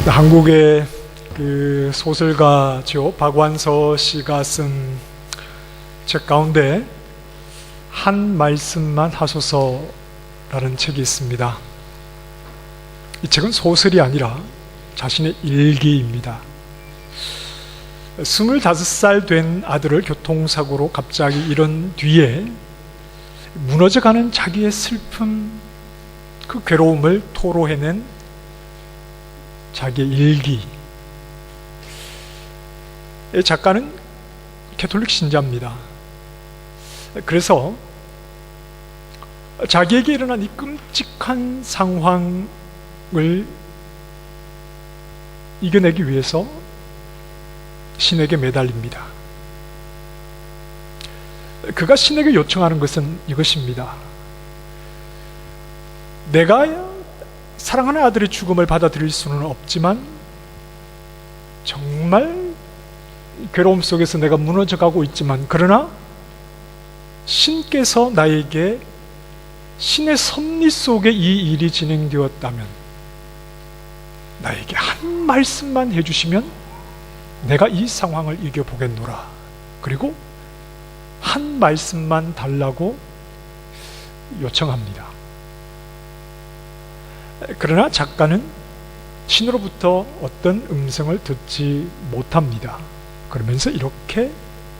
한국의 그 소설가죠, 박완서 씨가 쓴 책 가운데 한 말씀만 하소서라는 책이 있습니다. 이 책은 소설이 아니라 자신의 일기입니다. 25살 된 아들을 교통사고로 갑자기 잃은 뒤에 무너져가는 자기의 슬픔, 그 괴로움을 토로해낸 자기의 일기. 작가는 가톨릭 신자입니다. 그래서 자기에게 일어난 이 끔찍한 상황을 이겨내기 위해서 신에게 매달립니다. 그가 신에게 요청하는 것은 이것입니다. 내가 사랑하는 아들의 죽음을 받아들일 수는 없지만 정말 괴로움 속에서 내가 무너져가고 있지만, 그러나 신께서 나에게 신의 섭리 속에 이 일이 진행되었다면 나에게 한 말씀만 해주시면 내가 이 상황을 이겨보겠노라. 그리고 한 말씀만 달라고 요청합니다. 그러나 작가는 신으로부터 어떤 음성을 듣지 못합니다. 그러면서 이렇게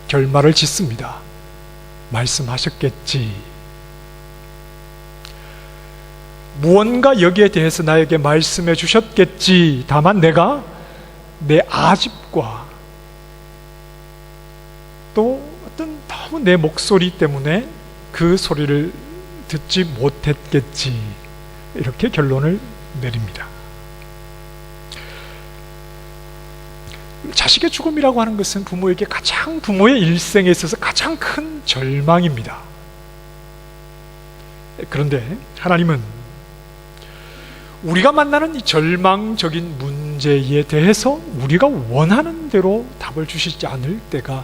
결말을 짓습니다. 말씀하셨겠지. 무언가 여기에 대해서 나에게 말씀해 주셨겠지. 다만 내가 내 아집과 또 어떤 너무 내 목소리 때문에 그 소리를 듣지 못했겠지. 이렇게 결론을 내립니다. 자식의 죽음이라고 하는 것은 부모에게 부모의 일생에 있어서 가장 큰 절망입니다. 그런데 하나님은 우리가 만나는 이 절망적인 문제에 대해서 우리가 원하는 대로 답을 주시지 않을 때가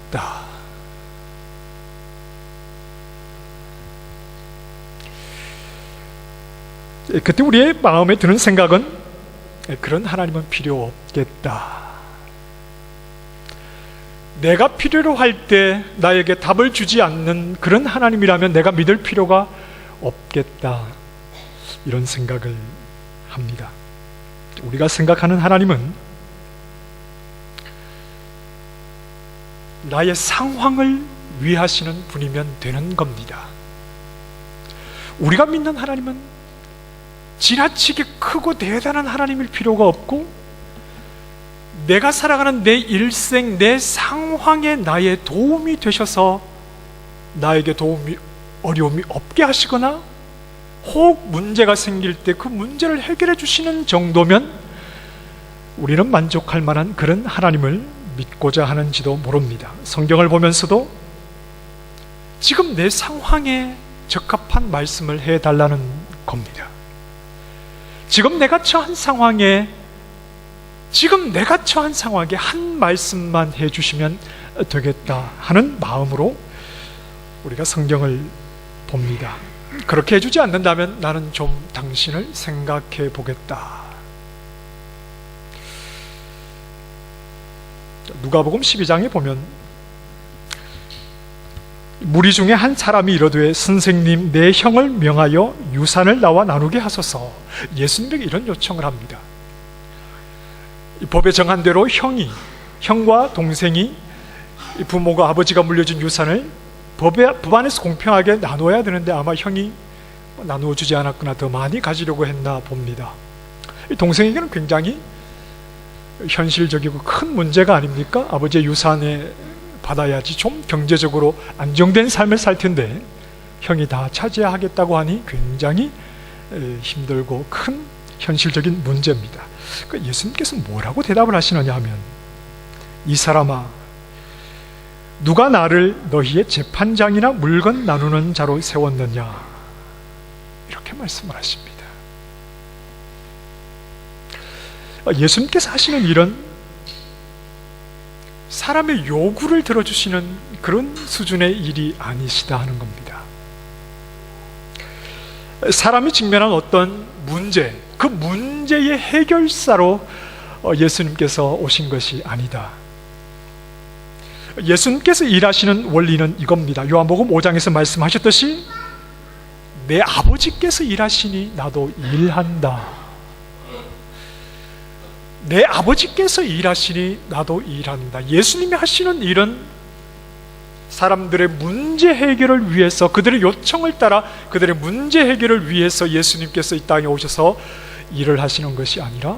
있다. 그때 우리의 마음에 드는 생각은 그런 하나님은 필요 없겠다. 내가 필요로 할 때 나에게 답을 주지 않는 그런 하나님이라면 내가 믿을 필요가 없겠다. 이런 생각을 합니다. 우리가 생각하는 하나님은 나의 상황을 위하시는 분이면 되는 겁니다. 우리가 믿는 하나님은 지나치게 크고 대단한 하나님일 필요가 없고, 내가 살아가는 내 일생, 내 상황에 나의 도움이 되셔서 나에게 어려움이 없게 하시거나 혹 문제가 생길 때 그 문제를 해결해 주시는 정도면 우리는 만족할 만한 그런 하나님을 믿고자 하는지도 모릅니다. 성경을 보면서도 지금 내 상황에 적합한 말씀을 해달라는 겁니다. 지금 내가 처한 상황에 한 말씀만 해주시면 되겠다 하는 마음으로 우리가 성경을 봅니다. 그렇게 해주지 않는다면 나는 좀 당신을 생각해 보겠다. 누가복음 12장에 보면 무리 중에 한 사람이 이르되 선생님, 내 형을 명하여 유산을 나와 나누게 하소서. 예수님에게 이런 요청을 합니다. 법에 정한 대로 형과 동생이 부모가 아버지가 물려준 유산을 법 안에서 공평하게 나눠야 되는데 아마 형이 나누어 주지 않았거나 더 많이 가지려고 했나 봅니다. 동생에게는 굉장히 현실적이고 큰 문제가 아닙니까? 아버지의 유산에 받아야지 좀 경제적으로 안정된 삶을 살 텐데 형이 다 차지하겠다고 하니 굉장히 힘들고 큰 현실적인 문제입니다. 예수님께서 뭐라고 대답을 하시느냐 하면, 이 사람아, 누가 나를 너희의 재판장이나 물건 나누는 자로 세웠느냐, 이렇게 말씀을 하십니다. 예수님께서 하시는 일은 사람의 요구를 들어주시는 그런 수준의 일이 아니시다 하는 겁니다. 사람이 직면한 어떤 문제, 그 문제의 해결사로 예수님께서 오신 것이 아니다. 예수님께서 일하시는 원리는 이겁니다. 요한복음 5장에서 말씀하셨듯이 내 아버지께서 일하시니 나도 일한다. 내 아버지께서 일하시니 나도 일한다. 예수님이 하시는 일은 사람들의 문제 해결을 위해서, 그들의 요청을 따라 그들의 문제 해결을 위해서 예수님께서 이 땅에 오셔서 일을 하시는 것이 아니라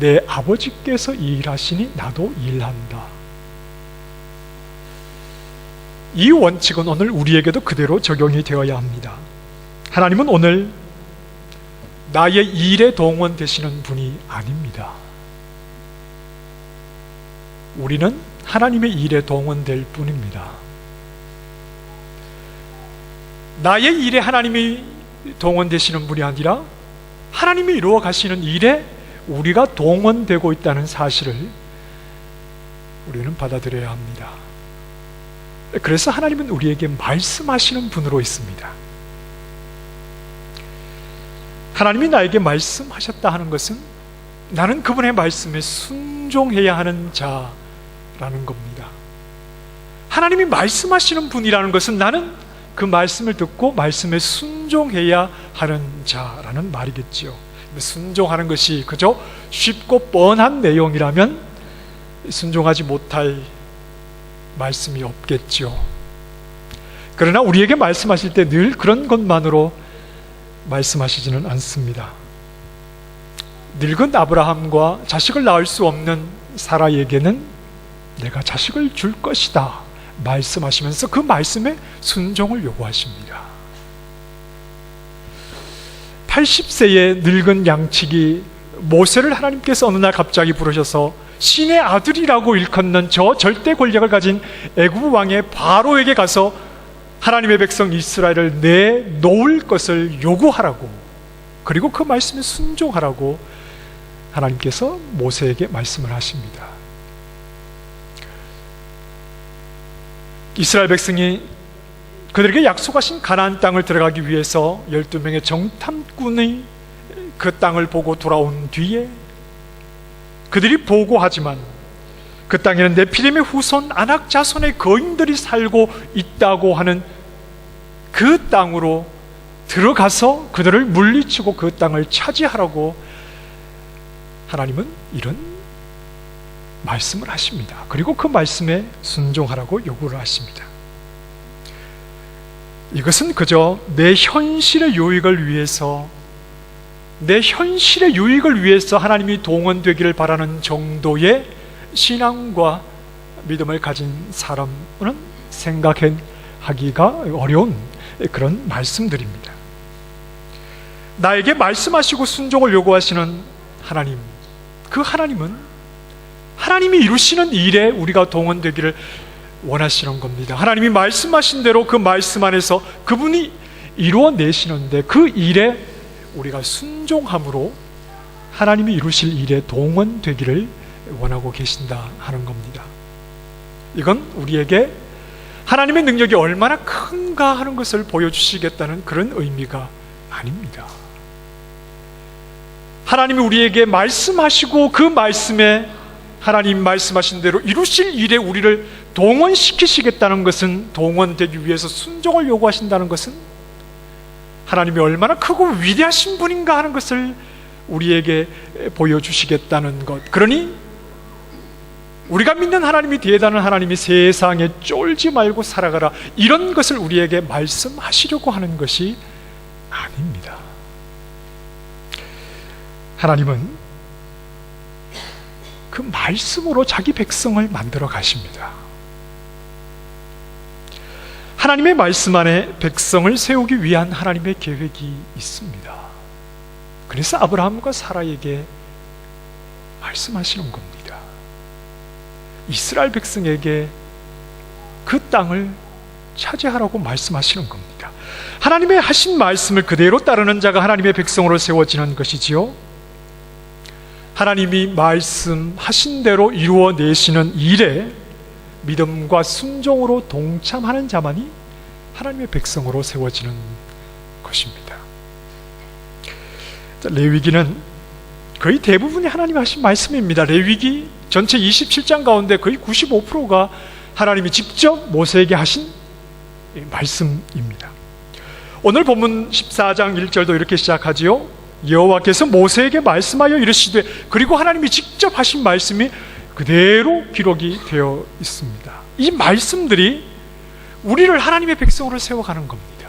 내 아버지께서 일하시니 나도 일한다. 이 원칙은 오늘 우리에게도 그대로 적용이 되어야 합니다. 하나님은 오늘 나의 일에 동원되시는 분이 아닙니다. 우리는 하나님의 일에 동원될 뿐입니다. 나의 일에 하나님이 동원되시는 분이 아니라 하나님이 이루어 가시는 일에 우리가 동원되고 있다는 사실을 우리는 받아들여야 합니다. 그래서 하나님은 우리에게 말씀하시는 분으로 있습니다. 하나님이 나에게 말씀하셨다 하는 것은 나는 그분의 말씀에 순종해야 하는 자라는 겁니다. 하나님이 말씀하시는 분이라는 것은 나는 그 말씀을 듣고 말씀에 순종해야 하는 자라는 말이겠지요. 순종하는 것이 그저 쉽고 뻔한 내용이라면 순종하지 못할 말씀이 없겠죠. 그러나 우리에게 말씀하실 때 늘 그런 것만으로 말씀하시지는 않습니다. 늙은 아브라함과 자식을 낳을 수 없는 사라에게는 내가 자식을 줄 것이다 말씀하시면서 그 말씀에 순종을 요구하십니다. 80세의 늙은 양치기 모세를 하나님께서 어느 날 갑자기 부르셔서 신의 아들이라고 일컫는 저 절대 권력을 가진 애굽 왕의 바로에게 가서 하나님의 백성 이스라엘을 내놓을 것을 요구하라고, 그리고 그 말씀에 순종하라고 하나님께서 모세에게 말씀을 하십니다. 이스라엘 백성이 그들에게 약속하신 가나안 땅을 들어가기 위해서 12명의 정탐꾼이 그 땅을 보고 돌아온 뒤에 그들이 보고하지만 그 땅에는 네피림의 후손 아낙 자손의 거인들이 살고 있다고 하는 그 땅으로 들어가서 그들을 물리치고 그 땅을 차지하라고 하나님은 이런 말씀을 하십니다. 그리고 그 말씀에 순종하라고 요구를 하십니다. 이것은 그저 내 현실의 유익을 위해서, 내 현실의 유익을 위해서 하나님이 동원되기를 바라는 정도의 신앙과 믿음을 가진 사람은 생각하기가 어려운 그런 말씀들입니다. 나에게 말씀하시고 순종을 요구하시는 하나님, 그 하나님은 하나님이 이루시는 일에 우리가 동원되기를 원하시는 겁니다. 하나님이 말씀하신 대로 그 말씀 안에서 그분이 이루어내시는데 그 일에 우리가 순종함으로 하나님이 이루실 일에 동원되기를 원하고 계신다 하는 겁니다. 이건 우리에게 하나님의 능력이 얼마나 큰가 하는 것을 보여주시겠다는 그런 의미가 아닙니다. 하나님이 우리에게 말씀하시고 그 말씀에 하나님 말씀하신 대로 이루실 일에 우리를 동원시키시겠다는 것은, 동원되기 위해서 순종을 요구하신다는 것은 하나님이 얼마나 크고 위대하신 분인가 하는 것을 우리에게 보여주시겠다는 것. 그러니 우리가 믿는 하나님이 대단한 하나님이 세상에 쫄지 말고 살아가라, 이런 것을 우리에게 말씀하시려고 하는 것이 아닙니다. 하나님은 그 말씀으로 자기 백성을 만들어 가십니다. 하나님의 말씀 안에 백성을 세우기 위한 하나님의 계획이 있습니다. 그래서 아브라함과 사라에게 말씀하시는 겁니다. 이스라엘 백성에게 그 땅을 차지하라고 말씀하시는 겁니다. 하나님의 하신 말씀을 그대로 따르는 자가 하나님의 백성으로 세워지는 것이지요. 하나님이 말씀하신 대로 이루어내시는 일에 믿음과 순종으로 동참하는 자만이 하나님의 백성으로 세워지는 것입니다. 레위기는 거의 대부분이 하나님이 하신 말씀입니다. 레위기 전체 27장 가운데 거의 95%가 하나님이 직접 모세에게 하신 말씀입니다. 오늘 본문 14장 1절도 이렇게 시작하지요. 여호와께서 모세에게 말씀하여 이르시되, 그리고 하나님이 직접 하신 말씀이 그대로 기록이 되어 있습니다. 이 말씀들이 우리를 하나님의 백성으로 세워가는 겁니다.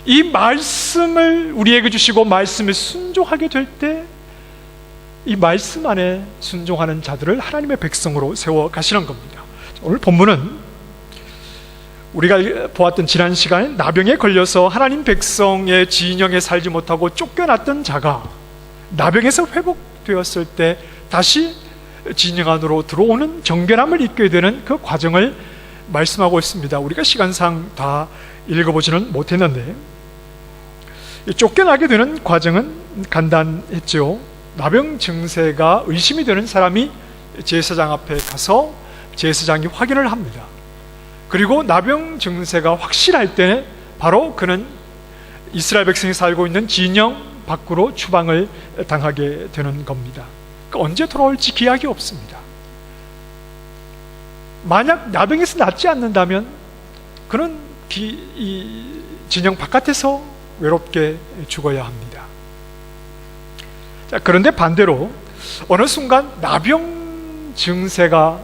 이 말씀을 우리에게 주시고 말씀에 순종하게 될 때 이 말씀 안에 순종하는 자들을 하나님의 백성으로 세워가시는 겁니다. 오늘 본문은 우리가 보았던 지난 시간에 나병에 걸려서 하나님 백성의 진영에 살지 못하고 쫓겨났던 자가 나병에서 회복되었을 때 다시 진영 안으로 들어오는 정결함을 입게 되는 그 과정을 말씀하고 있습니다. 우리가 시간상 다 읽어보지는 못했는데 쫓겨나게 되는 과정은 간단했죠. 나병 증세가 의심이 되는 사람이 제사장 앞에 가서 제사장이 확인을 합니다. 그리고 나병 증세가 확실할 때 바로 그는 이스라엘 백성이 살고 있는 진영 밖으로 추방을 당하게 되는 겁니다. 그러니까 언제 돌아올지 기약이 없습니다. 만약 나병에서 낫지 않는다면 그는 이 진영 바깥에서 외롭게 죽어야 합니다. 자, 그런데 반대로 어느 순간 나병 증세가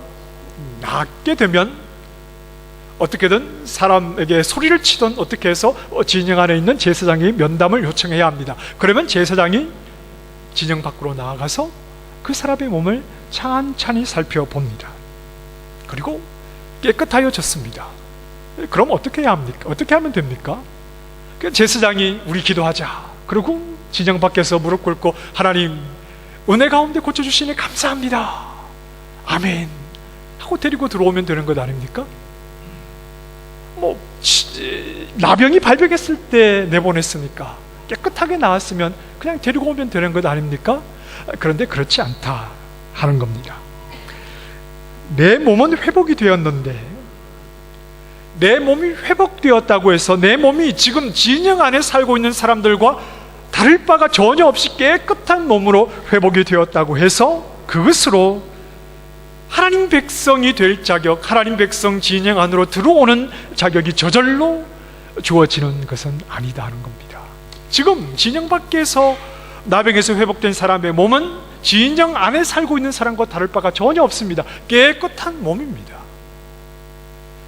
낫게 되면 어떻게든 사람에게 소리를 치든 어떻게 해서 진영 안에 있는 제사장이 면담을 요청해야 합니다. 그러면 제사장이 진영 밖으로 나아가서 그 사람의 몸을 찬찬히 살펴봅니다. 그리고 깨끗하여졌습니다. 그럼 어떻게 해야 합니까? 어떻게 하면 됩니까? 제사장이 우리 기도하자. 그리고 진영 밖에서 무릎 꿇고 하나님 은혜 가운데 고쳐주시니 감사합니다. 아멘 하고 데리고 들어오면 되는 것 아닙니까? 나병이 발병했을 때 내보냈으니까 깨끗하게 나았으면 그냥 데리고 오면 되는 것 아닙니까? 그런데 그렇지 않다 하는 겁니다. 내 몸은 회복이 되었는데 내 몸이 회복되었다고 해서 내 몸이 지금 진영 안에 살고 있는 사람들과 다를 바가 전혀 없이 깨끗한 몸으로 회복이 되었다고 해서 그것으로 하나님 백성이 될 자격, 하나님 백성 진영 안으로 들어오는 자격이 저절로 주어지는 것은 아니다 하는 겁니다. 지금 진영 밖에서 나병에서 회복된 사람의 몸은 진영 안에 살고 있는 사람과 다를 바가 전혀 없습니다. 깨끗한 몸입니다.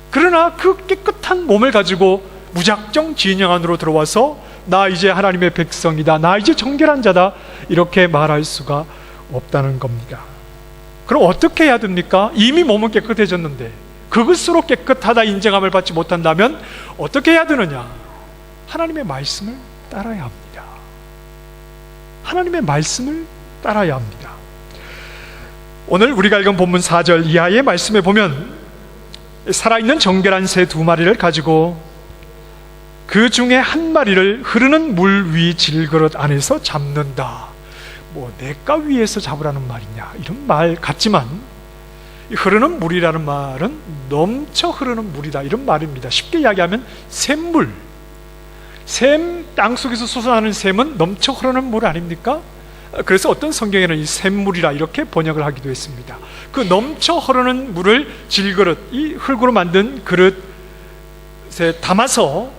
그러나 그 깨끗한 몸을 가지고 무작정 진영 안으로 들어와서 나 이제 하나님의 백성이다, 나 이제 정결한 자다 이렇게 말할 수가 없다는 겁니다. 그럼 어떻게 해야 됩니까? 이미 몸은 깨끗해졌는데 그것으로 깨끗하다 인정함을 받지 못한다면 어떻게 해야 되느냐? 하나님의 말씀을 따라야 합니다. 하나님의 말씀을 따라야 합니다. 오늘 우리가 읽은 본문 4절 이하의 말씀에 보면 살아있는 정결한 새 2마리를 가지고 그 중에 한 마리를 흐르는 물 위 질그릇 안에서 잡는다. 냇가 위에서 잡으라는 말이냐 이런 말 같지만 흐르는 물이라는 말은 넘쳐 흐르는 물이다 이런 말입니다. 쉽게 이야기하면 샘물, 땅속에서 솟아나는 샘은 넘쳐 흐르는 물 아닙니까? 그래서 어떤 성경에는 이 샘물이라 이렇게 번역을 하기도 했습니다. 그 넘쳐 흐르는 물을 질그릇, 이 흙으로 만든 그릇에 담아서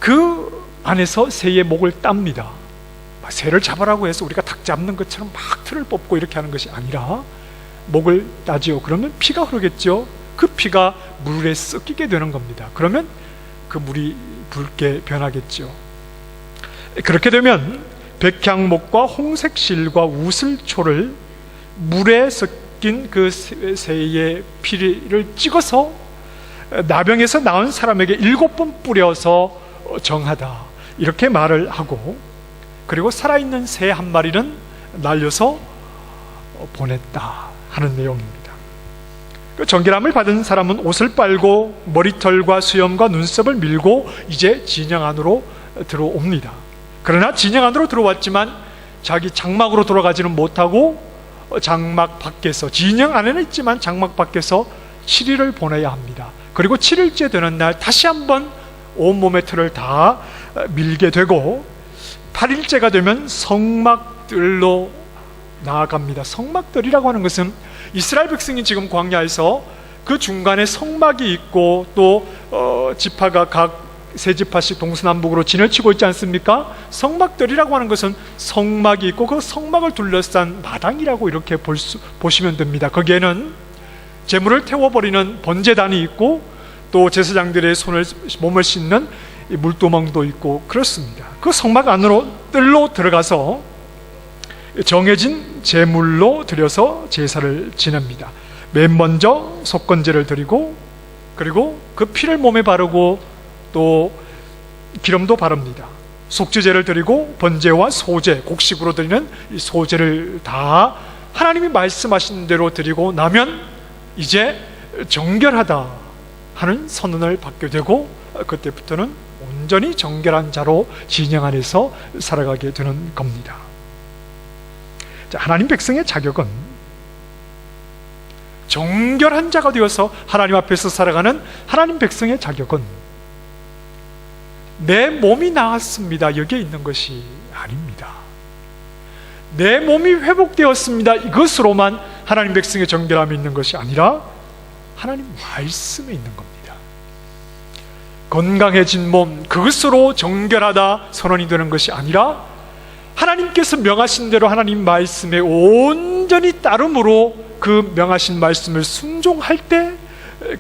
그 안에서 새의 목을 땁니다. 새를 잡으라고 해서 우리가 닭 잡는 것처럼 막 틀을 뽑고 이렇게 하는 것이 아니라 목을 따지요. 그러면 피가 흐르겠죠. 그 피가 물에 섞이게 되는 겁니다. 그러면 그 물이 붉게 변하겠죠. 그렇게 되면 백향목과 홍색실과 우슬초를 물에 섞인 그 새의 피를 찍어서 나병에서 나은 사람에게 7번 뿌려서 정하다 이렇게 말을 하고, 그리고 살아있는 새 한 마리는 날려서 보냈다 하는 내용입니다. 그 정결함을 받은 사람은 옷을 빨고 머리털과 수염과 눈썹을 밀고 이제 진영 안으로 들어옵니다. 그러나 진영 안으로 들어왔지만 자기 장막으로 돌아가지는 못하고 장막 밖에서, 진영 안에는 있지만 장막 밖에서 7일을 보내야 합니다. 그리고 7일째 되는 날 다시 한번 온몸의 털을 다 밀게 되고 8일째가 되면 성막들로 나아갑니다. 성막들이라고 하는 것은 이스라엘 백성이 지금 광야에서 그 중간에 성막이 있고 또 지파가 각 세 지파씩 동서남북으로 진을 치고 있지 않습니까? 성막들이라고 하는 것은 성막이 있고 그 성막을 둘러싼 마당이라고 이렇게 보시면 됩니다. 거기에는 제물을 태워버리는 번제단이 있고 또 제사장들의 몸을 씻는 물두멍도 있고 그렇습니다. 그 성막 안으로 뜰로 들어가서 정해진 제물로 들여서 제사를 지냅니다. 맨 먼저 속건제를 드리고 그리고 그 피를 몸에 바르고 또 기름도 바릅니다. 속죄제를 드리고 번제와 소제, 곡식으로 드리는 이 소제를 다 하나님이 말씀하신 대로 드리고 나면 이제 정결하다 하는 선언을 받게 되고 그때부터는 온전히 정결한 자로 진영 안에서 살아가게 되는 겁니다. 자, 하나님 백성의 자격은 정결한 자가 되어서 하나님 앞에서 살아가는 하나님 백성의 자격은 내 몸이 나았습니다 여기에 있는 것이 아닙니다. 내 몸이 회복되었습니다 이것으로만 하나님 백성의 정결함이 있는 것이 아니라 하나님 말씀에 있는 겁니다. 건강해진 몸 그것으로 정결하다 선언이 되는 것이 아니라 하나님께서 명하신 대로 하나님 말씀에 온전히 따름으로 그 명하신 말씀을 순종할 때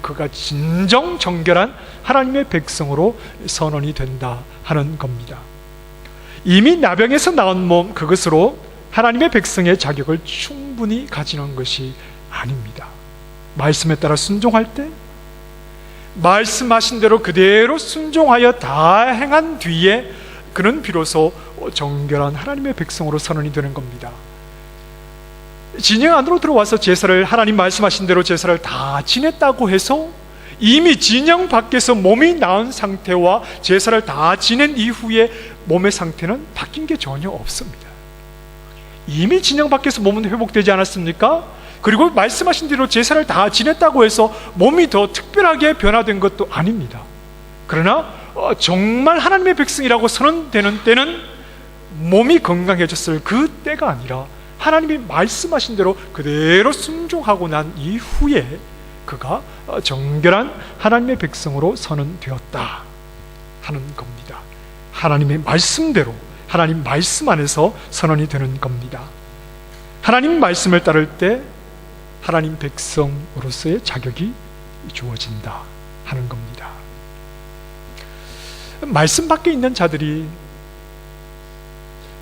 그가 진정 정결한 하나님의 백성으로 선언이 된다 하는 겁니다. 이미 나병에서 나온 몸 그것으로 하나님의 백성의 자격을 충분히 가지는 것이 아닙니다. 말씀에 따라 순종할 때 말씀하신 대로 그대로 순종하여 다 행한 뒤에 그는 비로소 정결한 하나님의 백성으로 선언이 되는 겁니다. 진영 안으로 들어와서 제사를 하나님 말씀하신 대로 제사를 다 지냈다고 해서 이미 진영 밖에서 몸이 나은 상태와 제사를 다 지낸 이후에 몸의 상태는 바뀐 게 전혀 없습니다. 이미 진영 밖에서 몸은 회복되지 않았습니까? 그리고 말씀하신 대로 제사를 다 지냈다고 해서 몸이 더 특별하게 변화된 것도 아닙니다. 그러나 정말 하나님의 백성이라고 선언되는 때는 몸이 건강해졌을 그 때가 아니라 하나님이 말씀하신 대로 그대로 순종하고 난 이후에 그가 정결한 하나님의 백성으로 선언되었다 하는 겁니다. 하나님의 말씀대로 하나님 말씀 안에서 선언이 되는 겁니다. 하나님 말씀을 따를 때 하나님 백성으로서의 자격이 주어진다 하는 겁니다. 말씀 밖에 있는 자들이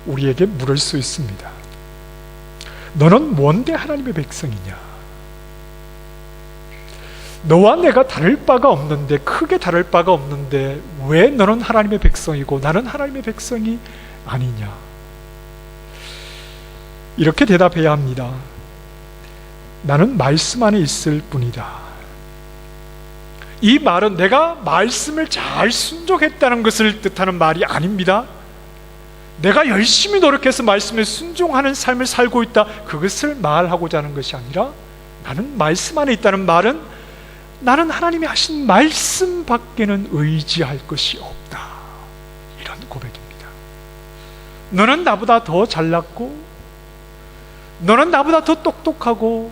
우리에게 물을 수 있습니다. 너는 뭔데 하나님의 백성이냐? 너와 내가 다를 바가 없는데, 크게 다를 바가 없는데 왜 너는 하나님의 백성이고 나는 하나님의 백성이 아니냐? 이렇게 대답해야 합니다. 나는 말씀 안에 있을 뿐이다. 이 말은 내가 말씀을 잘 순종했다는 것을 뜻하는 말이 아닙니다. 내가 열심히 노력해서 말씀에 순종하는 삶을 살고 있다, 그것을 말하고자 하는 것이 아니라 나는 말씀 안에 있다는 말은 나는 하나님이 하신 말씀 밖에는 의지할 것이 없다, 이런 고백입니다. 너는 나보다 더 잘났고, 너는 나보다 더 똑똑하고,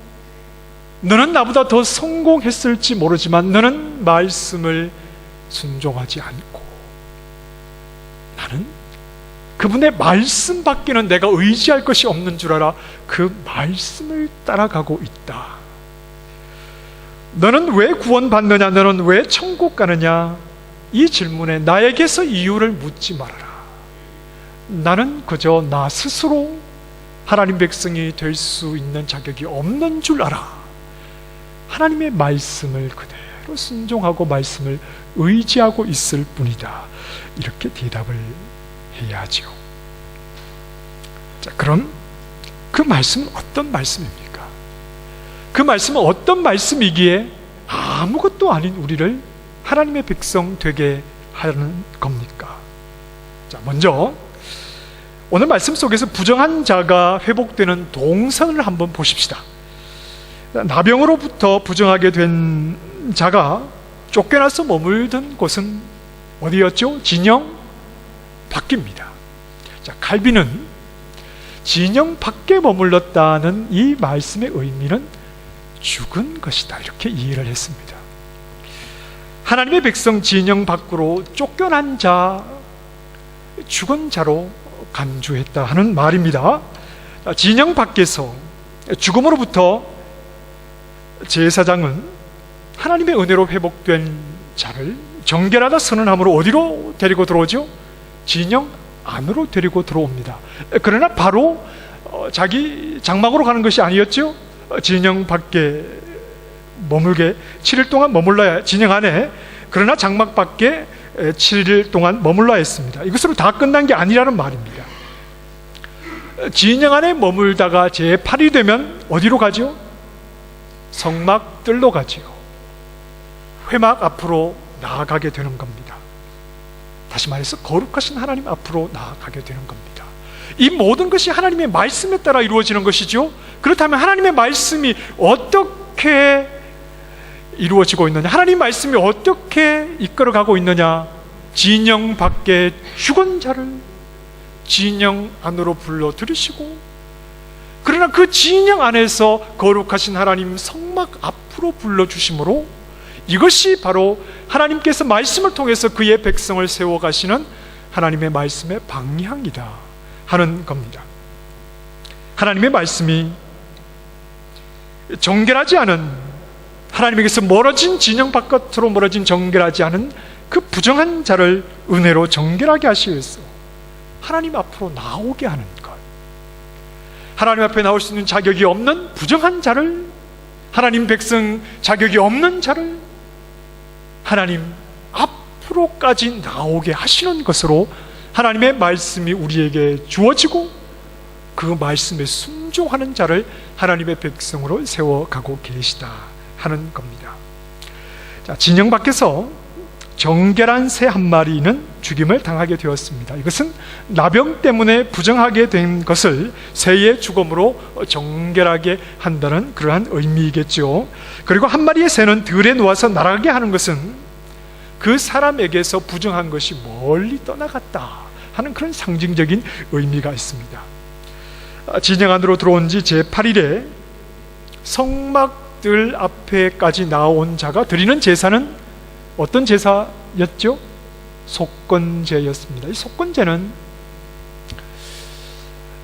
너는 나보다 더 성공했을지 모르지만 너는 말씀을 순종하지 않고 나는 그분의 말씀 밖에는 내가 의지할 것이 없는 줄 알아 그 말씀을 따라가고 있다. 너는 왜 구원받느냐? 너는 왜 천국 가느냐? 이 질문에 나에게서 이유를 묻지 말아라. 나는 그저 나 스스로 하나님 백성이 될 수 있는 자격이 없는 줄 알아. 하나님의 말씀을 그대로 순종하고 말씀을 의지하고 있을 뿐이다. 이렇게 대답을 해야지요. 자, 그럼 그 말씀은 어떤 말씀입니까? 그 말씀은 어떤 말씀이기에 아무것도 아닌 우리를 하나님의 백성 되게 하는 겁니까? 자, 먼저 오늘 말씀 속에서 부정한 자가 회복되는 동선을 한번 보십시다. 나병으로부터 부정하게 된 자가 쫓겨나서 머물던 곳은 어디였죠? 진영 밖입니다. 자, 칼빈은 진영 밖에 머물렀다는 이 말씀의 의미는 죽은 것이다, 이렇게 이해를 했습니다. 하나님의 백성 진영 밖으로 쫓겨난 자, 죽은 자로 간주했다 하는 말입니다. 진영 밖에서 죽음으로부터 제사장은 하나님의 은혜로 회복된 자를 정결하다 선언함으로 어디로 데리고 들어오죠? 진영 안으로 데리고 들어옵니다. 그러나 바로 자기 장막으로 가는 것이 아니었죠. 진영 밖에 머물게 7일 동안 머물러야, 진영 안에, 그러나 장막 밖에 7일 동안 머물러야 했습니다. 이것으로 다 끝난 게 아니라는 말입니다. 진영 안에 머물다가 제8이 되면 어디로 가죠? 성막 뜰로 가지요. 회막 앞으로 나아가게 되는 겁니다. 다시 말해서 거룩하신 하나님 앞으로 나아가게 되는 겁니다. 이 모든 것이 하나님의 말씀에 따라 이루어지는 것이죠. 그렇다면 하나님의 말씀이 어떻게 이루어지고 있느냐, 하나님 말씀이 어떻게 이끌어가고 있느냐, 진영 밖에 죽은 자를 진영 안으로 불러 들이시고, 그러나 그 진영 안에서 거룩하신 하나님 성막 앞으로 불러주심으로, 이것이 바로 하나님께서 말씀을 통해서 그의 백성을 세워가시는 하나님의 말씀의 방향이다 하는 겁니다. 하나님의 말씀이 정결하지 않은, 하나님에게서 멀어진, 진영 바깥으로 멀어진 정결하지 않은 그 부정한 자를 은혜로 정결하게 하시기 위해서 하나님 앞으로 나오게 하는 것, 하나님 앞에 나올 수 있는 자격이 없는 부정한 자를, 하나님 백성 자격이 없는 자를 하나님 앞으로까지 나오게 하시는 것으로 하나님의 말씀이 우리에게 주어지고, 그 말씀에 순종하는 자를 하나님의 백성으로 세워가고 계시다 하는 겁니다. 자, 진영 밖에서 정결한 새 한 마리는 죽임을 당하게 되었습니다. 이것은 나병 때문에 부정하게 된 것을 새의 죽음으로 정결하게 한다는 그러한 의미이겠죠. 그리고 한 마리의 새는 들에 놓아서 날아가게 하는 것은 그 사람에게서 부정한 것이 멀리 떠나갔다 하는 그런 상징적인 의미가 있습니다. 진영 안으로 들어온 지 제8일에 성막들 앞에까지 나온 자가 드리는 제사는 어떤 제사였죠? 속건제였습니다. 이 속건제는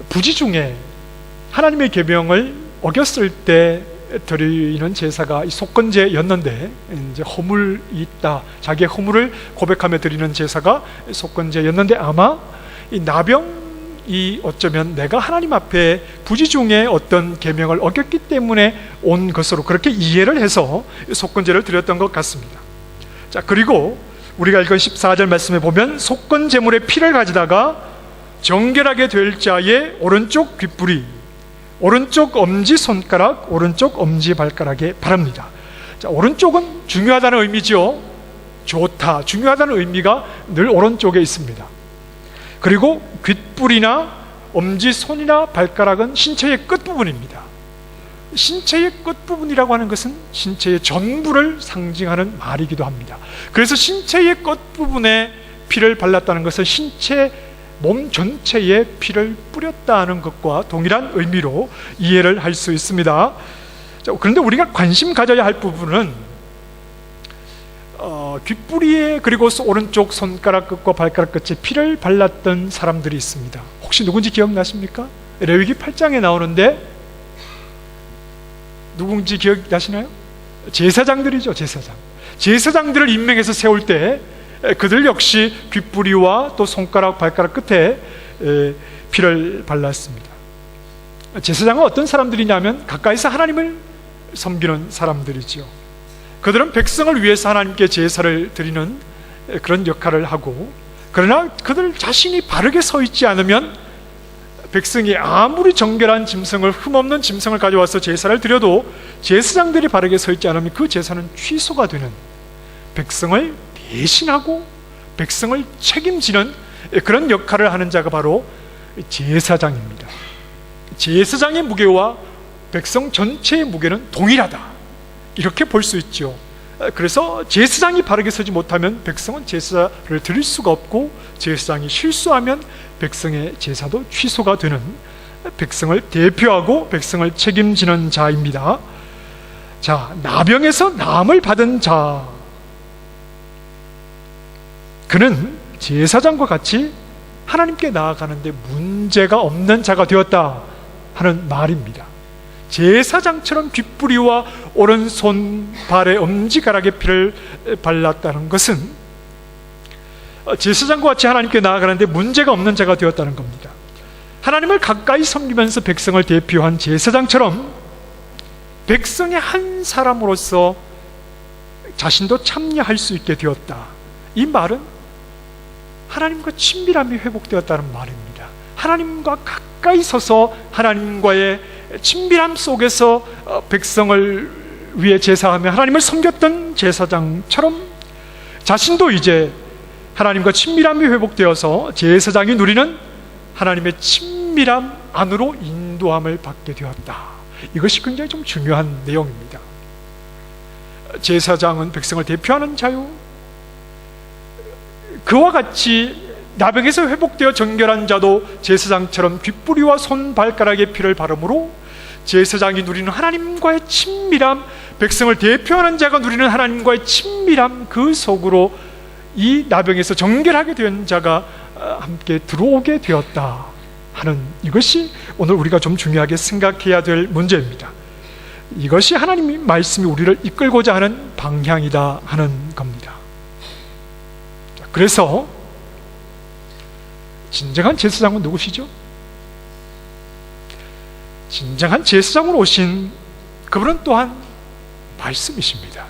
부지 중에 하나님의 계명을 어겼을 때 드리는 제사가 이 속건제였는데, 이제 허물이 있다, 자기의 허물을 고백하며 드리는 제사가 속건제였는데, 아마 이 나병이 어쩌면 내가 하나님 앞에 부지 중에 어떤 계명을 어겼기 때문에 온 것으로 그렇게 이해를 해서 속건제를 드렸던 것 같습니다. 자, 그리고 우리가 읽은 14절 말씀에 보면 속건 제물의 피를 가지다가 정결하게 될 자의 오른쪽 귓불이, 오른쪽 엄지 손가락, 오른쪽 엄지 발가락에 바릅니다. 자, 오른쪽은 중요하다는 의미죠. 좋다, 중요하다는 의미가 늘 오른쪽에 있습니다. 그리고 귓불이나 엄지 손이나 발가락은 신체의 끝부분입니다. 신체의 끝부분이라고 하는 것은 신체의 전부를 상징하는 말이기도 합니다. 그래서 신체의 끝부분에 피를 발랐다는 것은 신체, 몸 전체에 피를 뿌렸다는 것과 동일한 의미로 이해를 할 수 있습니다. 자, 그런데 우리가 관심 가져야 할 부분은 귓부리에, 그리고 오른쪽 손가락 끝과 발가락 끝에 피를 발랐던 사람들이 있습니다. 혹시 누군지 기억나십니까? 레위기 8장에 나오는데 누군지 기억나시나요? 제사장들이죠. 제사장들을 임명해서 세울 때 그들 역시 귓부리와 또 손가락, 발가락 끝에 피를 발랐습니다. 제사장은 어떤 사람들이냐면 가까이서 하나님을 섬기는 사람들이죠. 그들은 백성을 위해서 하나님께 제사를 드리는 그런 역할을 하고, 그러나 그들 자신이 바르게 서 있지 않으면 백성이 아무리 정결한 짐승을, 흠없는 짐승을 가져와서 제사를 드려도 제사장들이 바르게 서 있지 않으면 그 제사는 취소가 되는, 백성을 대신하고 백성을 책임지는 그런 역할을 하는 자가 바로 제사장입니다. 제사장의 무게와 백성 전체의 무게는 동일하다, 이렇게 볼 수 있죠. 그래서 제사장이 바르게 서지 못하면 백성은 제사를 드릴 수가 없고, 제사장이 실수하면 백성의 제사도 취소가 되는, 백성을 대표하고 백성을 책임지는 자입니다. 자, 나병에서 나음을 받은 자, 그는 제사장과 같이 하나님께 나아가는데 문제가 없는 자가 되었다 하는 말입니다. 제사장처럼 귓부리와 오른손 발에 엄지가락에 피를 발랐다는 것은 제사장과 같이 하나님께 나아가는데 문제가 없는 자가 되었다는 겁니다. 하나님을 가까이 섬기면서 백성을 대표한 제사장처럼 백성의 한 사람으로서 자신도 참여할 수 있게 되었다. 이 말은 하나님과 친밀함이 회복되었다는 말입니다. 하나님과 가까이 서서 하나님과의 친밀함 속에서 백성을 위해 제사하며 하나님을 섬겼던 제사장처럼 자신도 이제 하나님과 친밀함이 회복되어서 제사장이 누리는 하나님의 친밀함 안으로 인도함을 받게 되었다. 이것이 굉장히 좀 중요한 내용입니다. 제사장은 백성을 대표하는 자요, 그와 같이 나병에서 회복되어 정결한 자도 제사장처럼 귓부리와 손발가락에 피를 바르므로 제사장이 누리는 하나님과의 친밀함, 백성을 대표하는 자가 누리는 하나님과의 친밀함, 그 속으로 이 나병에서 정결하게 된 자가 함께 들어오게 되었다 하는, 이것이 오늘 우리가 좀 중요하게 생각해야 될 문제입니다. 이것이 하나님의 말씀이 우리를 이끌고자 하는 방향이다 하는 겁니다. 그래서 진정한 제사장은 누구시죠? 진정한 제사장으로 오신 그분은 또한 말씀이십니다.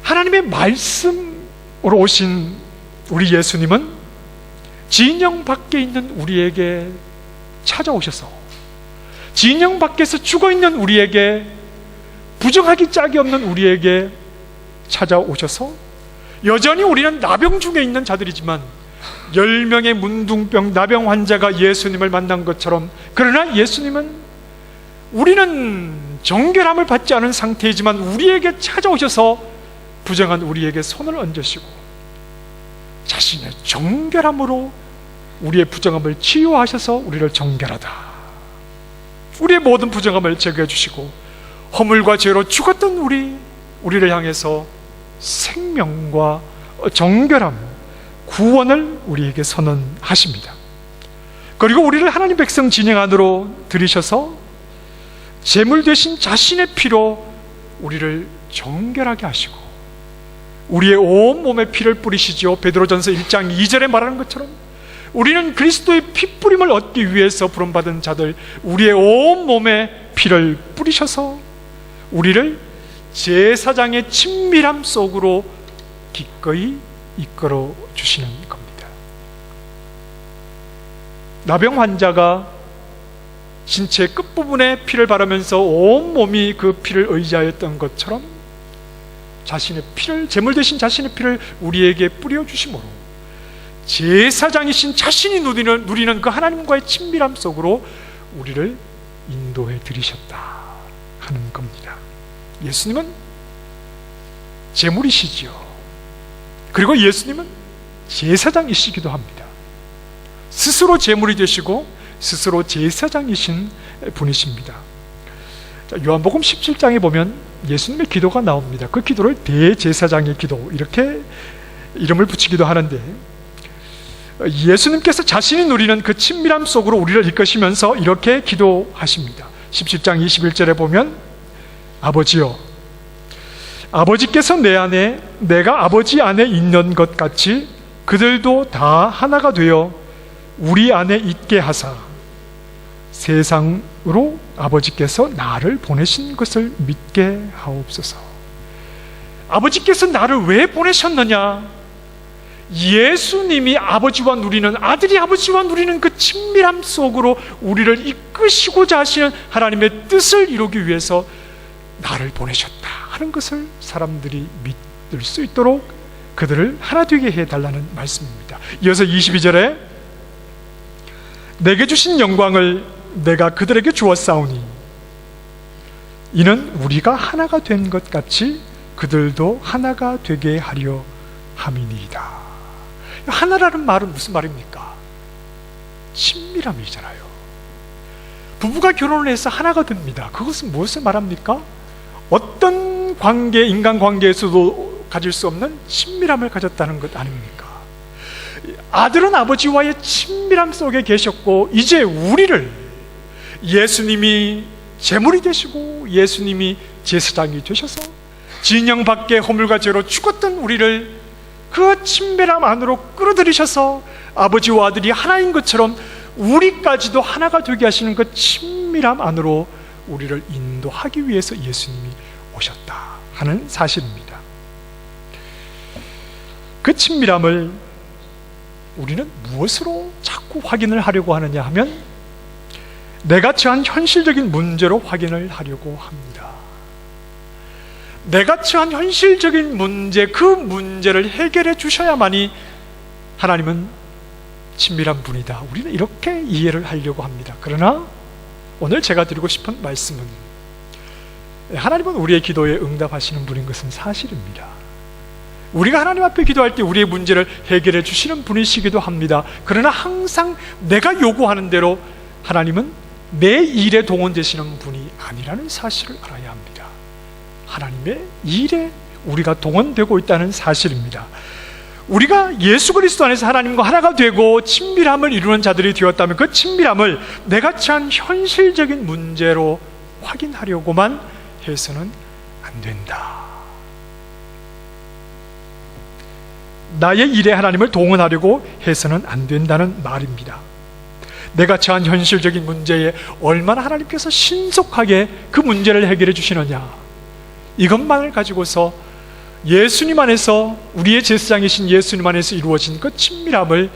하나님의 말씀으로 오신 우리 예수님은 진영 밖에 있는 우리에게 찾아오셔서, 진영 밖에서 죽어있는 우리에게, 부정하기 짝이 없는 우리에게 찾아오셔서, 여전히 우리는 나병 중에 있는 자들이지만 10명의 문둥병 나병 환자가 예수님을 만난 것처럼, 그러나 예수님은 우리는 정결함을 받지 않은 상태이지만 우리에게 찾아오셔서 부정한 우리에게 손을 얹으시고 자신의 정결함으로 우리의 부정함을 치유하셔서 우리를 정결하다, 우리의 모든 부정함을 제거해 주시고 허물과 죄로 죽었던 우리를 향해서 생명과 정결함, 구원을 우리에게 선언하십니다. 그리고 우리를 하나님 백성 진영 안으로 들이셔서 제물 대신 자신의 피로 우리를 정결하게 하시고 우리의 온 몸에 피를 뿌리시지요. 베드로전서 1장 2절에 말하는 것처럼 우리는 그리스도의 피뿌림을 얻기 위해서 부름받은 자들, 우리의 온 몸에 피를 뿌리셔서 우리를 제사장의 친밀함 속으로 기꺼이 이끌어 주시는 겁니다. 나병 환자가 신체 끝부분에 피를 바르면서 온 몸이 그 피를 의지하였던 것처럼 자신의 피를, 제물 대신 자신의 피를 우리에게 뿌려주심으로 제사장이신 자신이 누리는 그 하나님과의 친밀함 속으로 우리를 인도해 드리셨다 하는 겁니다. 예수님은 제물이시지요. 그리고 예수님은 제사장이시기도 합니다. 스스로 제물이 되시고 스스로 제사장이신 분이십니다. 요한복음 17장에 보면 예수님의 기도가 나옵니다. 그 기도를 대제사장의 기도, 이렇게 이름을 붙이기도 하는데, 예수님께서 자신이 누리는 그 친밀함 속으로 우리를 이끄시면서 이렇게 기도하십니다. 17장 21절에 보면 아버지여, 아버지께서 내 안에, 내가 아버지 안에 있는 것 같이 그들도 다 하나가 되어 우리 안에 있게 하사 세상으로 아버지께서 나를 보내신 것을 믿게 하옵소서. 아버지께서 나를 왜 보내셨느냐? 예수님이 아버지와 누리는, 아들이 아버지와 누리는 그 친밀함 속으로 우리를 이끄시고자 하시는 하나님의 뜻을 이루기 위해서 나를 보내셨다 하는 것을 사람들이 믿을 수 있도록 그들을 하나 되게 해달라는 말씀입니다. 이어서 22절에 내게 주신 영광을 내가 그들에게 주었사오니 이는 우리가 하나가 된 것 같이 그들도 하나가 되게 하려 함이니이다. 하나라는 말은 무슨 말입니까? 친밀함이잖아요. 부부가 결혼을 해서 하나가 됩니다. 그것은 무엇을 말합니까? 어떤 관계, 인간관계에서도 가질 수 없는 친밀함을 가졌다는 것 아닙니까? 아들은 아버지와의 친밀함 속에 계셨고, 이제 우리를 예수님이 제물이 되시고 예수님이 제사장이 되셔서 진영 밖에 허물과 죄로 죽었던 우리를 그 친밀함 안으로 끌어들이셔서 아버지와 아들이 하나인 것처럼 우리까지도 하나가 되게 하시는 그 친밀함 안으로 우리를 인도하기 위해서 예수님이 오셨다 하는 사실입니다. 그 친밀함을 우리는 무엇으로 자꾸 확인을 하려고 하느냐 하면 내가 처한 현실적인 문제로 확인을 하려고 합니다. 내가 처한 현실적인 문제, 그 문제를 해결해 주셔야만이 하나님은 친밀한 분이다. 우리는 이렇게 이해를 하려고 합니다. 그러나 오늘 제가 드리고 싶은 말씀은 하나님은 우리의 기도에 응답하시는 분인 것은 사실입니다. 우리가 하나님 앞에 기도할 때 우리의 문제를 해결해 주시는 분이시기도 합니다. 그러나 항상 내가 요구하는 대로 하나님은 내 일에 동원되시는 분이 아니라는 사실을 알아야 합니다. 하나님의 일에 우리가 동원되고 있다는 사실입니다. 우리가 예수 그리스도 안에서 하나님과 하나가 되고 친밀함을 이루는 자들이 되었다면 그 친밀함을 내가 처한 현실적인 문제로 확인하려고만 해서는 안 된다. 나의 일에 하나님을 동원하려고 해서는 안 된다는 말입니다. 내가 처한 현실적인 문제에 얼마나 하나님께서 신속하게 그 문제를 해결해 주시느냐, 이것만을 가지고서 예수님 안에서, 우리의 제사장이신 예수님 안에서 이루어진 그 친밀함을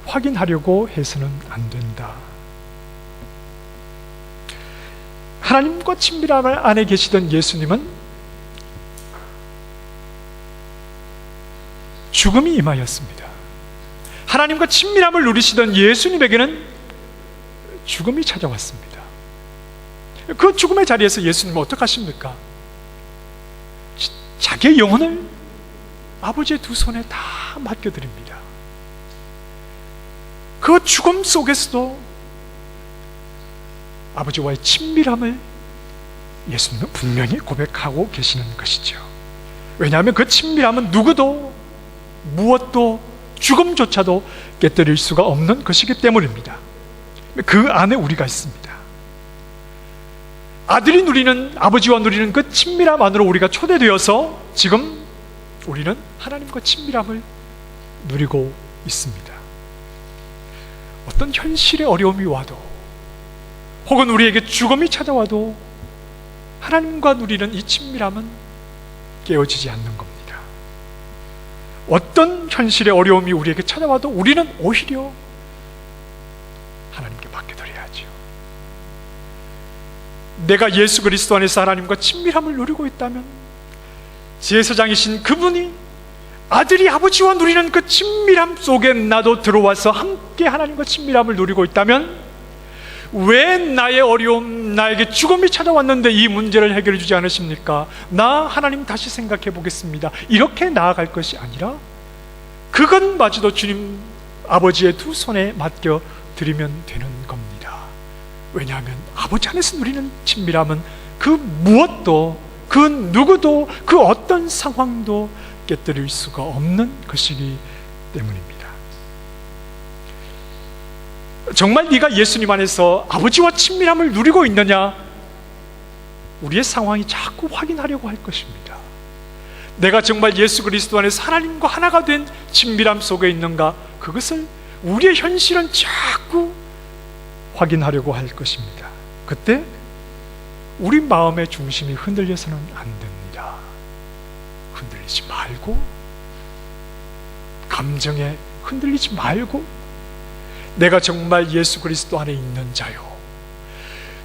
확인하려고 해서는 안 된다. 하나님과 친밀함 안에 계시던 예수님은 죽음이 임하였습니다. 하나님과 친밀함을 누리시던 예수님에게는 죽음이 찾아왔습니다. 그 죽음의 자리에서 예수님은 어떻게 하십니까? 자기의 영혼을 아버지의 두 손에 다 맡겨드립니다. 그 죽음 속에서도 아버지와의 친밀함을 예수님은 분명히 고백하고 계시는 것이죠. 왜냐하면 그 친밀함은 누구도 무엇도 죽음조차도 깨뜨릴 수가 없는 것이기 때문입니다. 그 안에 우리가 있습니다. 아들이 누리는, 아버지와 누리는 그 친밀함 안으로 우리가 초대되어서 지금 우리는 하나님과 친밀함을 누리고 있습니다. 어떤 현실의 어려움이 와도, 혹은 우리에게 죽음이 찾아와도 하나님과 누리는 이 친밀함은 깨어지지 않는 겁니다. 어떤 현실의 어려움이 우리에게 찾아와도 우리는 오히려 하나님께 맡겨드려야죠. 내가 예수 그리스도 안에서 하나님과 친밀함을 누리고 있다면 제사장이신 그분이 아들이 아버지와 누리는 그 친밀함 속에 나도 들어와서 함께 하나님과 친밀함을 누리고 있다면 왜 나의 어려움, 나에게 죽음이 찾아왔는데 이 문제를 해결해 주지 않으십니까? 나 하나님 다시 생각해 보겠습니다. 이렇게 나아갈 것이 아니라 그것마저도 주님 아버지의 두 손에 맡겨 드리면 되는 겁니다. 왜냐하면 아버지 안에서 누리는 친밀함은 그 무엇도, 그 누구도, 그 어떤 상황도 깨뜨릴 수가 없는 것이기 때문입니다. 정말 네가 예수님 안에서 아버지와 친밀함을 누리고 있느냐? 우리의 상황이 자꾸 확인하려고 할 것입니다. 내가 정말 예수 그리스도 안에서 하나님과 하나가 된 친밀함 속에 있는가? 그것을 우리의 현실은 자꾸 확인하려고 할 것입니다. 그때 우리 마음의 중심이 흔들려서는 안 됩니다. 흔들리지 말고, 감정에 흔들리지 말고, 내가 정말 예수 그리스도 안에 있는 자요,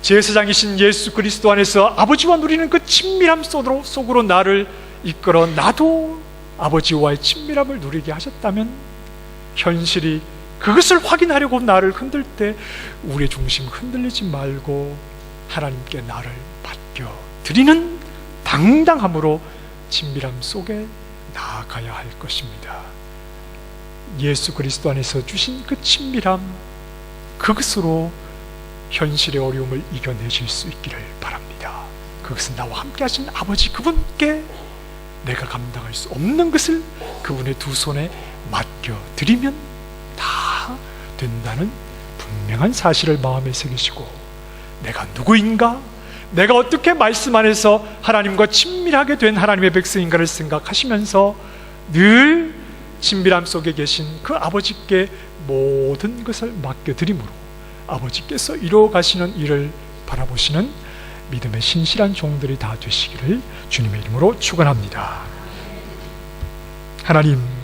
제사장이신 예수 그리스도 안에서 아버지와 누리는 그 친밀함 속으로 나를 이끌어 나도 아버지와의 친밀함을 누리게 하셨다면 현실이 그것을 확인하려고 나를 흔들 때 우리의 중심 흔들리지 말고 하나님께 나를 맡겨드리는 당당함으로 친밀함 속에 나아가야 할 것입니다. 예수 그리스도 안에서 주신 그 친밀함, 그것으로 현실의 어려움을 이겨내실 수 있기를 바랍니다. 그것은 나와 함께 하신 아버지 그분께 내가 감당할 수 없는 것을 그분의 두 손에 맡겨드리면 다 된다는 분명한 사실을 마음에 새기시고, 내가 누구인가, 내가 어떻게 말씀 안에서 하나님과 친밀하게 된 하나님의 백성인가를 생각하시면서 늘 친밀함 속에 계신 그 아버지께 모든 것을 맡겨드림으로 아버지께서 이루어가시는 일을 바라보시는 믿음의 신실한 종들이 다 되시기를 주님의 이름으로 축원합니다. 하나님,